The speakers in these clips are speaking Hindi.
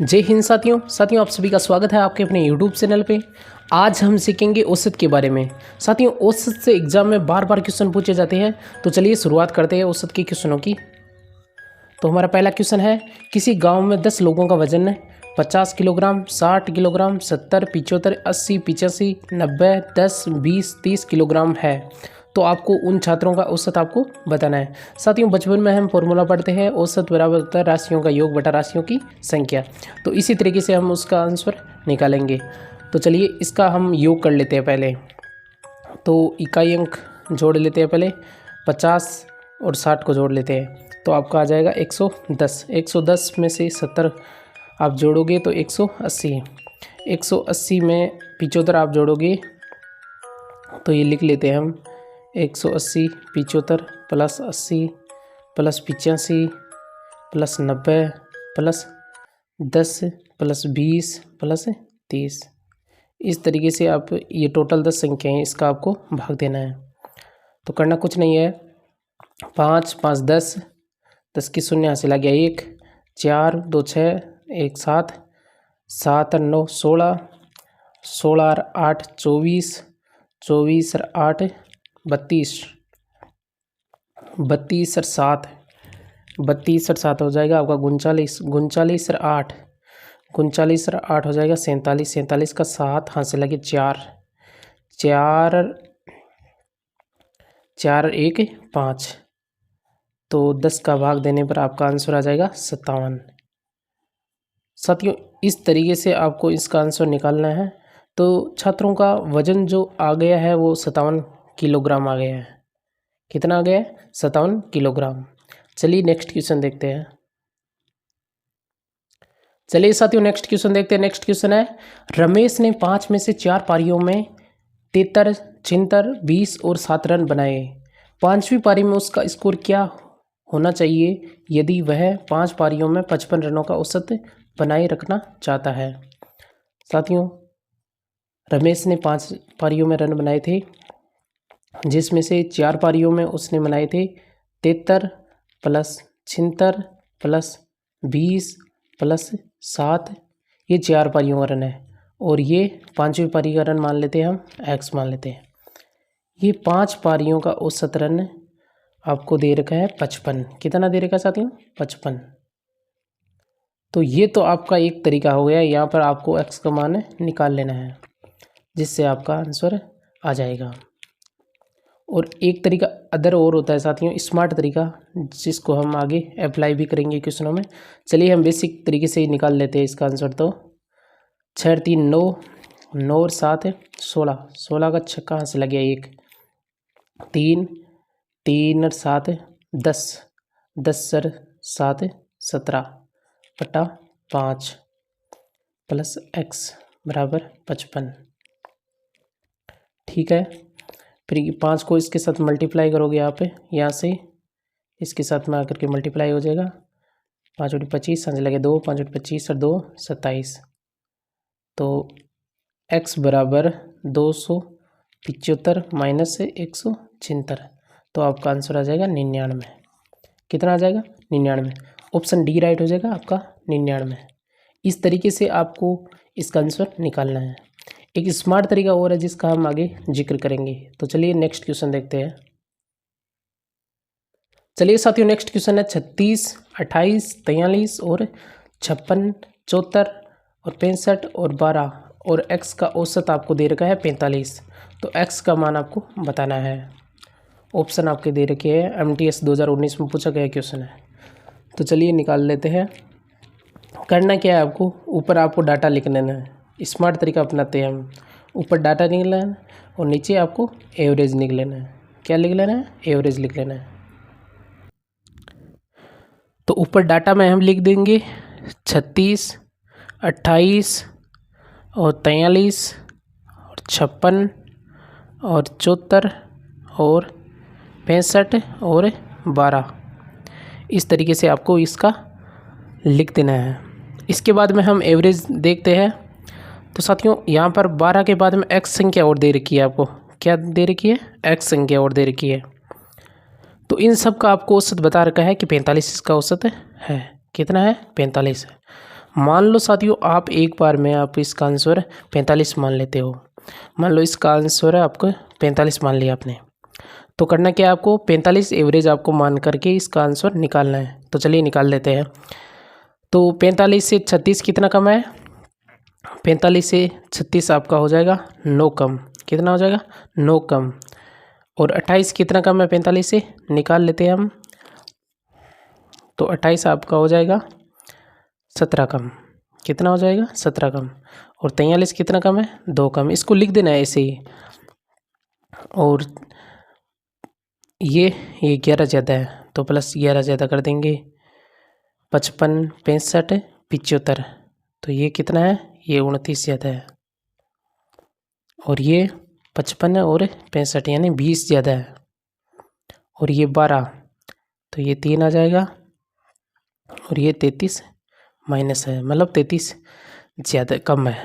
जय हिंद साथियों आप सभी का स्वागत है आपके अपने YouTube चैनल पे। आज हम सीखेंगे औसत के बारे में। साथियों, औसत से एग्जाम में बार बार क्वेश्चन पूछे जाते हैं, तो चलिए शुरुआत करते हैं औसत के क्वेश्चनों की। तो हमारा पहला क्वेश्चन है, किसी गांव में 10 लोगों का वजन 50 किलोग्राम, 60 किलोग्राम, 70, 75, 80, 85, 90, 10, 20, 30 किलोग्राम है। तो आपको उन छात्रों का औसत आपको बताना है। साथियों, बचपन में हम फॉर्मूला पढ़ते हैं, औसत बराबर होता है राशियों का योग बटा राशियों की संख्या। तो इसी तरीके से हम उसका आंसर निकालेंगे। तो चलिए इसका हम योग कर लेते हैं पहले। तो इकाई अंक जोड़ लेते हैं पहले, 50 और 60 को जोड़ लेते हैं। तो आपका आ जाएगा 110। 110 में से 70 आप जोड़ोगे तो 180। 180 में 75 आप जोड़ोगे तो ये लिख लेते हैं हम 180 75 plus 80 plus 85 plus 90 plus 10 plus 20 plus 30। इस तरीके से आप ये टोटल 10 संख्या हैं, इसका आपको भाग देना है। तो करना कुछ नहीं है, 5 5 10, 10 की शून्य हासिल आ गया 1, 4 2 6 1 7, 7 और 9 16, 16 और 8 24, 24 और 8 32, 32 और 7, 32 और 7 हो जाएगा आपका 39, 39 और 8, 39 और 8 हो जाएगा 47, 47 का 7 हासिल लगे 4, 4 4 1 5। तो 10 का भाग देने पर आपका आंसर आ जाएगा 57। साथियों, इस तरीके से आपको इसका आंसर निकालना है। तो छात्रों का वजन जो आ गया है वो 57 किलोग्राम आ गया है। कितना आ गया है? 57 किलोग्राम। चलिए नेक्स्ट क्वेश्चन देखते हैं। चलिए साथियों नेक्स्ट क्वेश्चन देखते हैं। नेक्स्ट क्वेश्चन है, रमेश ने 5 में से 4 पारियों में 73, 76, 20 और 7 रन बनाए। 5वीं पारी में उसका स्कोर क्या होना चाहिए यदि वह 5 पारियों में 55 रनों का औसत बनाए रखना चाहता है। साथियों, रमेश ने 5 पारियों में रन बनाए थे, जिसमें से 4 पारियों में उसने बनाए थे 73 प्लस 76 प्लस 20 प्लस 7। ये 4 पारियों का रन है, और ये 5वीं पारी का रन मान लेते हैं, हम एक्स मान लेते हैं। ये 5 पारियों का औसत रन आपको दे रखा है 55। कितना दे रखा है साथियों? 55। तो ये तो आपका एक तरीका हो गया, यहाँ पर आपको एक्स का मान निकाल लेना है, जिससे आपका आंसर आ जाएगा। और एक तरीका अदर और होता है साथियों, स्मार्ट तरीका, जिसको हम आगे अप्लाई भी करेंगे क्वेश्चनों में। चलिए हम बेसिक तरीके से ही निकाल लेते हैं इसका आंसर। तो 6 3 9, 9 और 7 16, 16 का छक्का हाथ से लग गया 1, 3 3 और 7 10, 10 और 7 17 बटा 5 प्लस एक्स बराबर 55। ठीक है, फिर 5 को इसके साथ मल्टीप्लाई करोगे आप, यहाँ से इसके साथ में आकर के मल्टीप्लाई हो जाएगा। 5 बटे 25 समझ लगे 2, 5 बटे 25 और 2 27। तो x बराबर 275 माइनस 176। तो आपका आंसर आ जाएगा 99। कितना आ जाएगा? 99। ऑप्शन डी राइट हो जाएगा आपका 99। इस तरीके से आपको इसका आंसर निकालना है। एक स्मार्ट तरीका और है जिसका हम आगे जिक्र करेंगे। तो चलिए नेक्स्ट क्वेश्चन देखते हैं। चलिए साथियों नेक्स्ट क्वेश्चन है, 36, 28, 43 और 56, 74 और 65 और 12 और x का औसत आपको दे रखा है 45। तो x का मान आपको बताना है। ऑप्शन आपके दे रखे हैं, MTS 2019 में पूछा गया क्वेश्चन है। तो चलिए निकाल लेते हैं। करना क्या है आपको, ऊपर आपको डाटा लिख लेना है। स्मार्ट तरीका अपनाते हैं हम। ऊपर डाटा लिख लेना है और नीचे आपको एवरेज लिख लेना है। क्या लिख लेना है? एवरेज लिख लेना है। तो ऊपर डाटा में हम लिख देंगे 36, 28 और 43 और 56 और 74 और 65 और 12। इस तरीके से आपको इसका लिख देना है। इसके बाद में हम एवरेज देखते हैं। तो साथियों, यहाँ पर 12 के बाद में एक्स संख्या और दे रखी है आपको। क्या दे रखी है? एक्स संख्या और दे रखी है। तो इन सब का आपको औसत बता रखा है कि 45 इसका औसत है। कितना है? 45 है। मान लो साथियों आप एक बार में आप इसका आंसर 45 मान लेते हो। मान लो इसका आंसर है आपको 45 मान लिया आपने। तो करना क्या है आपको, 45 एवरेज आपको मान करके इसका आंसर निकालना है। तो चलिए निकाल लेते हैं। तो 45 से 36 कितना कम है, 45 से 36 आपका हो जाएगा 9 कम। कितना हो जाएगा, 9 कम। और 28 कितना कम है 45 से, निकाल लेते हैं हम। तो 28 आपका हो जाएगा 17 कम। कितना हो जाएगा, 17 कम। और 43 कितना कम है, 2 कम। इसको लिख देना है ऐसे ही। और ये 11 ज़्यादा है तो प्लस 11 ज़्यादा कर देंगे। 55, 65, 75। तो ये कितना है, ये 29 ज़्यादा है। और ये 55 और 65 यानी 20 ज़्यादा है। और ये 12 तो ये 3 आ जाएगा। और ये 33 माइनस है, मतलब 33 ज़्यादा कम है।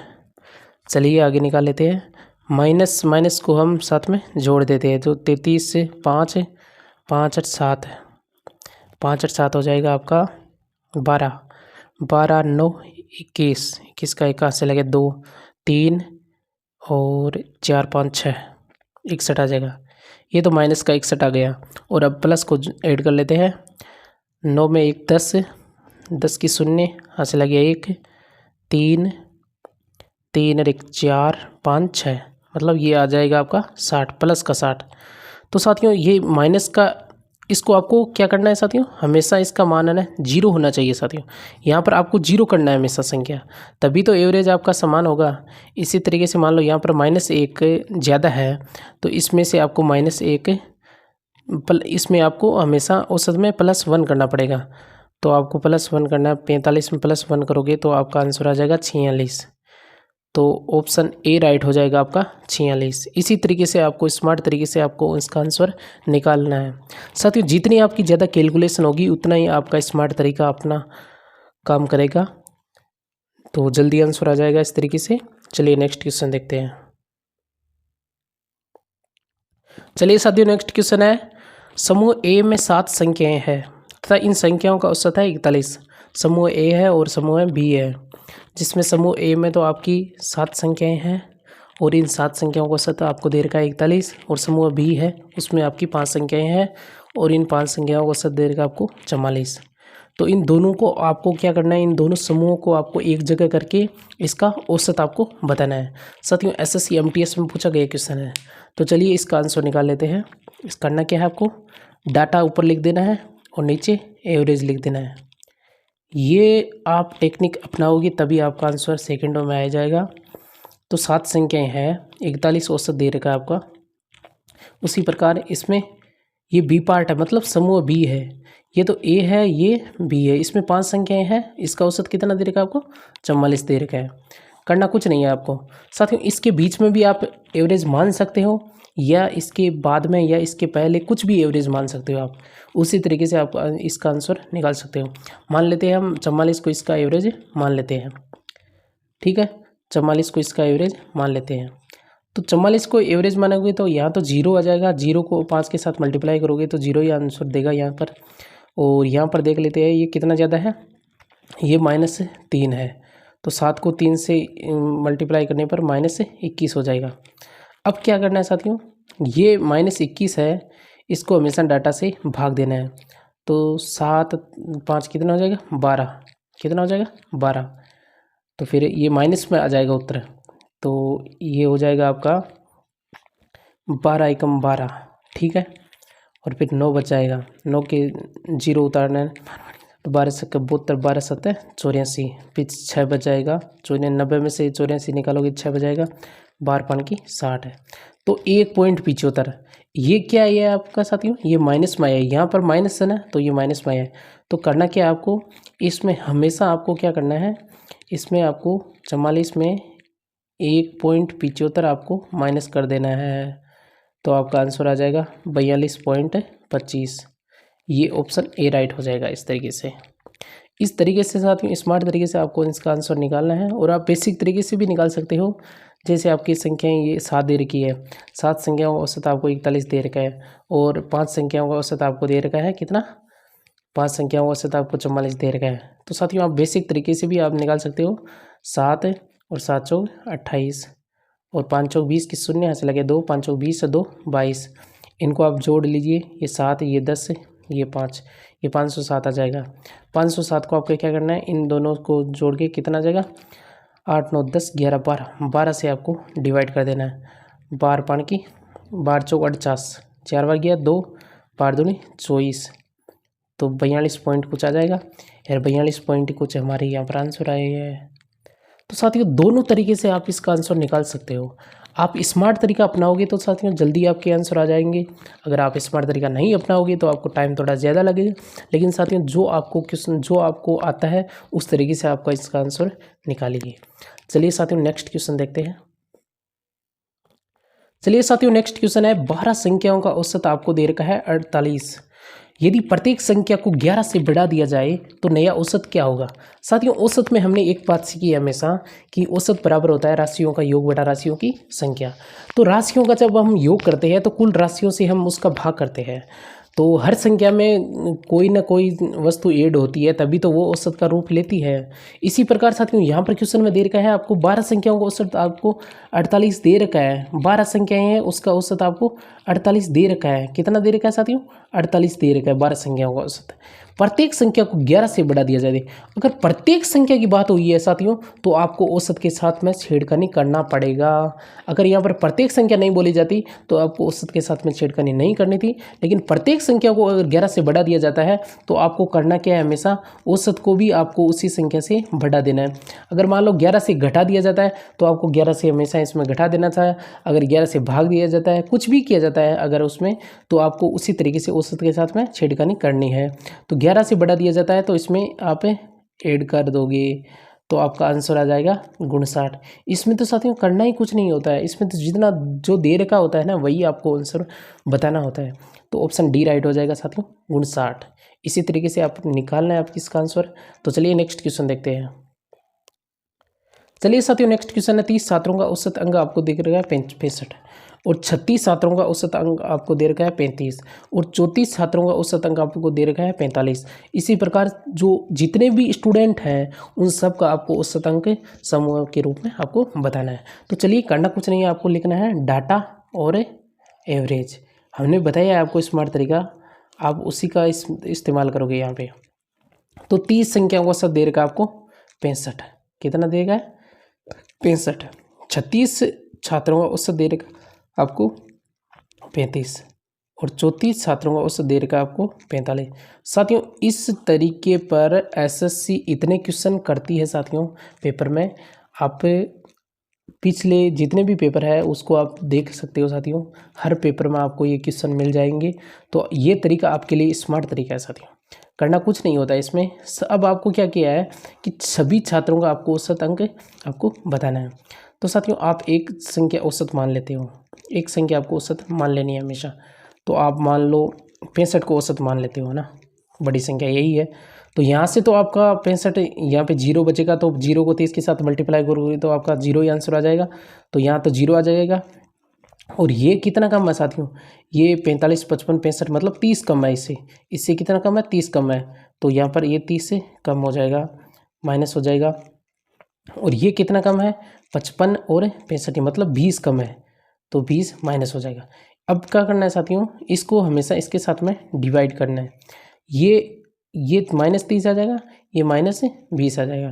चलिए आगे निकाल लेते हैं। माइनस माइनस को हम साथ में जोड़ देते हैं। तो 33 से 5 5 8 7 5 8 7 हो जाएगा आपका 12। 12 9 21, 21 का 1 से लगे 2 3 और 4 5 6 61 आ जाएगा। ये तो माइनस का 61 आ गया। और अब प्लस को ऐड कर लेते हैं। 9 में 1 10, 10 की 0 यहाँ से लगे 1 3 3 और 1 4 5 6, मतलब ये आ जाएगा आपका 60, प्लस का 60। तो साथियों ये माइनस का, इसको आपको क्या करना है साथियों, हमेशा इसका मान है ना 0 होना चाहिए साथियों। यहाँ पर आपको 0 करना है हमेशा संख्या, तभी तो एवरेज आपका समान होगा। इसी तरीके से मान लो यहाँ पर -1 ज़्यादा है तो इसमें से आपको -1 इसमें आपको हमेशा औसत में +1 करना पड़ेगा। तो आपको +1 करना है। 45 में +1 करोगे तो आपका आंसर आ जाएगा 46। तो ऑप्शन ए राइट हो जाएगा आपका 46। इसी तरीके से आपको स्मार्ट तरीके से आपको इसका आंसर निकालना है। साथियों जितनी आपकी ज़्यादा कैलकुलेशन होगी उतना ही आपका स्मार्ट तरीका अपना काम करेगा। तो जल्दी आंसर आ जाएगा इस तरीके से। चलिए नेक्स्ट क्वेश्चन देखते हैं। चलिए साथियों नेक्स्ट क्वेश्चन है, समूह ए में 7 संख्याएं हैं तथा इन संख्याओं का औसत है 41। समूह ए है और समूह बी है, जिसमें समूह ए में तो आपकी 7 संख्याएं हैं और इन 7 संख्याओं का औसत आपको दे रखा है 41। और समूह बी है उसमें आपकी 5 संख्याएं हैं और इन 5 संख्याओं का औसत दे रखा है आपको 44। तो इन दोनों को आपको क्या करना है, इन दोनों समूहों को आपको एक जगह करके इसका औसत आपको बताना है। साथियों एसएससी एमटीएस में पूछा गया क्वेश्चन है। तो चलिए इसका आंसर निकाल लेते हैं। इस करना क्या है, आपको डाटा ऊपर लिख देना है और नीचे एवरेज लिख देना है। ये आप टेक्निक अपनाओगे तभी आपका आंसर सेकंडों में आ जाएगा। तो 7 संख्याएं हैं, 41 औसत दे रखा है आपका। उसी प्रकार इसमें ये बी पार्ट है, मतलब समूह बी है। ये तो ए है, ये बी है। इसमें 5 संख्याएं हैं, इसका औसत कितना दे रखा है आपको, 44 दे रखा है। करना कुछ नहीं है आपको। साथियों इसके बीच में भी आप एवरेज मान सकते हो या इसके बाद में या इसके पहले कुछ भी एवरेज मान सकते हो आप। उसी तरीके से आप इसका आंसर निकाल सकते हो। मान लेते हैं हम 44 को इसका एवरेज मान लेते हैं। ठीक है, 44 को इसका एवरेज मान लेते हैं। तो 44 को एवरेज मानोगे तो यहाँ तो 0 आ जाएगा। 0 को 5 के साथ मल्टीप्लाई करोगे तो 0 ही आंसर देगा यहाँ पर। और यहाँ पर देख लेते हैं ये कितना ज़्यादा है, ये -3 है। तो 7 को 3 से मल्टीप्लाई करने पर -21 हो जाएगा। अब क्या करना है साथियों, ये -21 है, इसको हमेशा डाटा से भाग देना है। तो 7 5 कितना हो जाएगा, 12। कितना हो जाएगा, 12। तो फिर ये माइनस में आ जाएगा उत्तर। तो ये हो जाएगा आपका 12 एकम 12। ठीक है, और फिर 9 बच जाएगा। 9 के 0 उतारना है तो 12 से 72, 12 7 84, फिर 6 बच जाएगा। 90 में से 84 निकालोगे 6 बच जाएगा। 12 5 की 60 है। तो 1.75 ये क्या है आपका साथियों, ये माइनस में है। यहाँ पर माइनस है ना, तो ये माइनस में है। तो करना क्या है आपको, इसमें हमेशा आपको क्या करना है, इसमें आपको 44 में 1.75 आपको माइनस कर देना है। तो आपका आंसर आ जाएगा 42.25। ये ऑप्शन ए राइट हो जाएगा इस तरीके से। इस तरीके से साथियों स्मार्ट तरीके से आपको इसका आंसर निकालना है। और आप बेसिक तरीके से भी निकाल सकते हो। जैसे आपकी संख्याएं ये 7 दे रखी है, 7 संख्याओं का औसत आपको 41 दे रखा है और 5 संख्याओं का औसत आपको दे रखा है कितना, 5 संख्याओं का औसत आपको 44 दे रखा है। तो साथियों आप बेसिक तरीके से भी आप निकाल सकते हो। 7 और 7 चौक 28 और 5 चौक 20 की शून्य, यहाँ से लगे 2, 5 चौक 20 और 2 22। इनको आप जोड़ लीजिए, ये 7, ये 10, ये 5, ये 507 आ जाएगा। 507 को आपको क्या करना है, इन दोनों को जोड़ के कितना आ जाएगा, 8 9 10 11 12, 12 से आपको डिवाइड कर देना है। 12 5 की 12 चौक 48, 4 बार गया 2, 12 दूनी 24, तो 42 पॉइंट कुछ आ जाएगा यार। 42 पॉइंट कुछ हमारे यहाँ पर आंसर आए हैं। तो साथियों दोनों तरीके से आप इसका आंसर निकाल सकते हो। आप स्मार्ट तरीका अपनाओगे तो साथियों जल्दी आपके आंसर आ जाएंगे। अगर आप स्मार्ट तरीका नहीं अपनाओगे तो आपको टाइम थोड़ा ज़्यादा लगेगा। लेकिन साथियों जो आपको क्वेश्चन जो आपको आता है उस तरीके से आपका इसका आंसर निकालिए। चलिए साथियों नेक्स्ट क्वेश्चन देखते हैं। चलिए साथियों नेक्स्ट क्वेश्चन है, 12 संख्याओं का औसत आपको दे रखा है 48। यदि प्रत्येक संख्या को 11 से बढ़ा दिया जाए तो नया औसत क्या होगा। साथियों औसत में हमने एक बात सीखी है हमेशा कि औसत बराबर होता है राशियों का योग बटा राशियों की संख्या। तो राशियों का जब हम योग करते हैं तो कुल राशियों से हम उसका भाग करते हैं। तो हर संख्या में कोई ना कोई वस्तु ऐड होती है तभी तो वो औसत का रूप लेती है। इसी प्रकार साथियों यहाँ पर क्वेश्चन में दे रखा है आपको 12 संख्याओं का औसत आपको 48 दे रखा है। 12 संख्याएं हैं उसका औसत आपको 48 दे रखा है। कितना दे रखा है साथियों, 48 दे रखा है 12 संख्याओं का औसत। प्रत्येक संख्या को 11 से बढ़ा दिया जाए। अगर प्रत्येक संख्या की बात हुई है साथियों तो आपको औसत के साथ में छेड़खानी करना पड़ेगा। अगर यहाँ पर प्रत्येक संख्या नहीं बोली जाती तो आपको औसत के साथ में छेड़खानी नहीं करनी थी। लेकिन प्रत्येक संख्या को अगर 11 से बढ़ा दिया जाता है तो आपको करना क्या है, हमेशा औसत को भी आपको उसी संख्या से बढ़ा देना है। अगर मान लो 11 से घटा दिया जाता है तो आपको 11 से हमेशा इसमें घटा देना था। अगर 11 से भाग दिया जाता है, कुछ भी किया जाता है अगर उसमें, तो आपको उसी तरीके से औसत के साथ में छेड़खानी करनी है। तो 11 से बढ़ा दिया जाता है तो इसमें आप ऐड कर दोगे तो आपका आंसर आ जाएगा 59। इसमें तो साथियों करना ही कुछ नहीं होता है। इसमें तो जितना जो दे रखा होता है ना वही आपको आंसर बताना होता है। तो ऑप्शन डी राइट हो जाएगा साथियों 59। इसी तरीके से आप निकालना है आपकी इसका आंसर। तो चलिए नेक्स्ट क्वेश्चन देखते हैं। चलिए साथियों नेक्स्ट क्वेश्चन है, 30 छात्रों का औसत अंक आपको दिख रहा है 65 और 36 छात्रों का औसत अंक आपको दे रखा है 35 और 34 छात्रों का औसत अंक आपको दे रखा है 45। इसी प्रकार जो जितने भी स्टूडेंट हैं उन सब का आपको औसत अंक समूह के रूप में आपको बताना है। तो चलिए करना कुछ नहीं है, आपको लिखना है डाटा और एवरेज। हमने बताया आपको स्मार्ट तरीका, आप उसी का इस्तेमाल करोगे यहाँ पे। तो 30 संख्याओं का औसत दे रखा है आपको 65। कितना देगा है 65। 36 छात्रों का औसत दे रखा आपको 35 और 34 छात्रों का औसत दे रखा आपको 45। साथियों इस तरीके पर एसएससी इतने क्वेश्चन करती है साथियों पेपर में। आप पिछले जितने भी पेपर है उसको आप देख सकते हो साथियों, हर पेपर में आपको ये क्वेश्चन मिल जाएंगे। तो ये तरीका आपके लिए स्मार्ट तरीका है साथियों, करना कुछ नहीं होता है इसमें। अब आपको क्या किया है कि सभी छात्रों का आपको औसत अंक आपको बताना है। तो साथियों आप एक संख्या औसत मान लेते हो, एक संख्या आपको औसत मान लेनी है हमेशा। तो आप मान लो 65 को औसत मान लेते हो ना, बड़ी संख्या यही है। तो यहाँ से तो आपका 65 यहाँ पे 0 बचेगा, तो 0 को 30 के साथ मल्टीप्लाई करोगे तो आपका 0 ही आंसर आ जाएगा। तो यहाँ तो 0 आ जाएगा। और ये कितना कम है साथियों, ये 45 55 65 मतलब 30 कम है इससे। इससे कितना कम है 30 कम है। तो यहाँ पर ये 30 से कम हो जाएगा, माइनस हो जाएगा। और ये कितना कम है 55 और 65 मतलब 20 कम है, तो 20 माइनस हो जाएगा। अब क्या करना है साथियों, इसको हमेशा इसके साथ में डिवाइड करना है। ये माइनस 30 आ जाएगा, ये माइनस 20 आ जाएगा।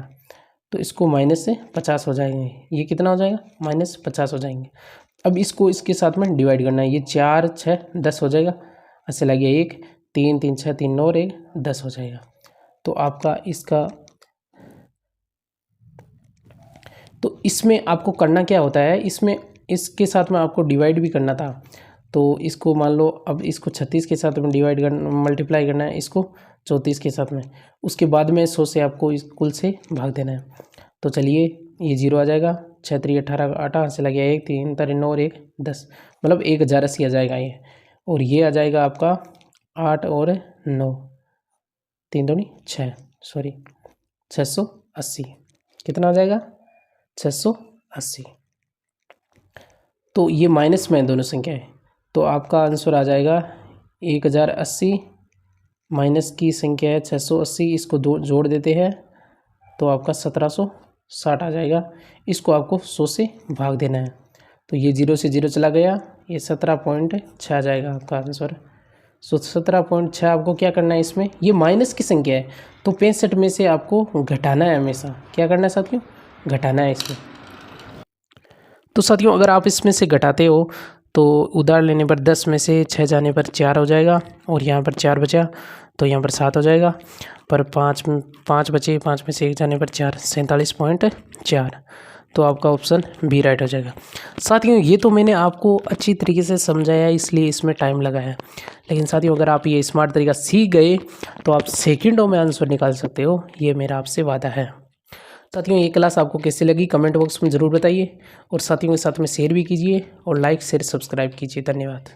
तो इसको माइनस से 50 हो जाएंगे, ये कितना हो जाएगा माइनस 50 हो जाएंगे। अब इसको इसके साथ में डिवाइड करना है, ये 4 6 10 हो जाएगा। ऐसे लगे 1 3 3 6 3 9 और 1 10 हो जाएगा। तो आपका इसका, तो इसमें आपको करना क्या होता है, इसमें इसके साथ में आपको डिवाइड भी करना था। तो इसको मान लो अब इसको 36 के साथ में डिवाइड करना, मल्टीप्लाई करना है इसको 34 के साथ में। उसके बाद में 100 से आपको इस कुल से भाग देना है। तो चलिए ये 0 आ जाएगा, 6 3 18 18 से लगे 1 3 3 9 और 1 10 मतलब 1080 आ जाएगा ये। और ये आ जाएगा आपका 8 और 9 3 दूनी 6 सॉरी 680। कितना आ जाएगा 680। तो ये माइनस में दोनों संख्याएं, तो आपका आंसर आ जाएगा 1080 माइनस की संख्या है 680, इसको दो जोड़ देते हैं तो आपका 1760 आ जाएगा। इसको आपको 100 से भाग देना है, तो ये 0 से 0 चला गया, ये 17.6 आ जाएगा आपका आंसर। 17.6 आपको क्या करना है, इसमें ये माइनस की संख्या है तो 65 में से आपको घटाना है, हमेशा क्या करना है साथियों, घटाना है इसमें। तो साथियों अगर आप इसमें से घटाते हो तो उधार लेने पर 10 में से 6 जाने पर 4 हो जाएगा, और यहाँ पर 4 बचा तो यहाँ पर 7 हो जाएगा, पर 5 बचे, 5 में से 1 जाने पर 4, 47.4। तो आपका ऑप्शन बी राइट हो जाएगा। साथियों ये तो मैंने आपको अच्छी तरीके से समझाया इसलिए इसमें टाइम लगा है, लेकिन साथियों अगर आप ये स्मार्ट तरीका सीख गए तो आप सेकंडों में आंसर निकाल सकते हो, ये मेरा आपसे वादा है। साथियों ये क्लास आपको कैसी लगी कमेंट बॉक्स में ज़रूर बताइए, और साथियों के साथ में शेयर भी कीजिए, और लाइक शेयर सब्सक्राइब कीजिए। धन्यवाद।